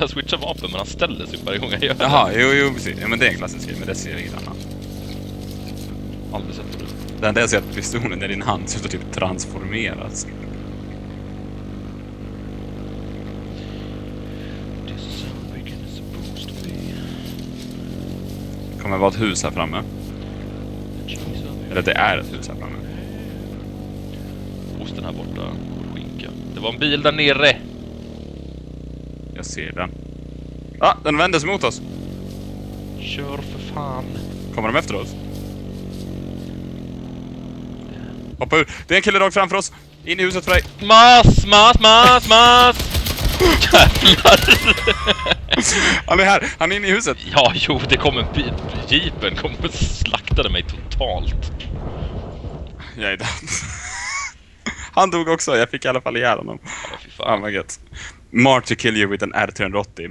Jag switchar vapen, men han ställer sig varje gång jag gör det. Jaha, jo, precis. Ja, men det är en klassisk grej, men det ser jag inget annat. Aldrig sett det. Det enda jag ser att pistolen i din hand så typ transformeras. Det kommer vara ett hus här framme. Eller det är ett hus här framme. Osten här borta och skinka. Det var en bil där nere. Jag ser den. Ah, den vänder sig mot oss. Kör för fan. Kommer de efter oss? Hoppa ur. Det är en kille rakt framför oss. In i huset för dig. Mas! Jävlar! Han är här. Han är inne i huset. Ja, jo, det kom en bil. Jeepen kom och slaktade mig totalt. Jag är död. Han dog också. Jag fick i alla fall ihjäl honom. Ja, fy fan. Mark to kill you with an R380.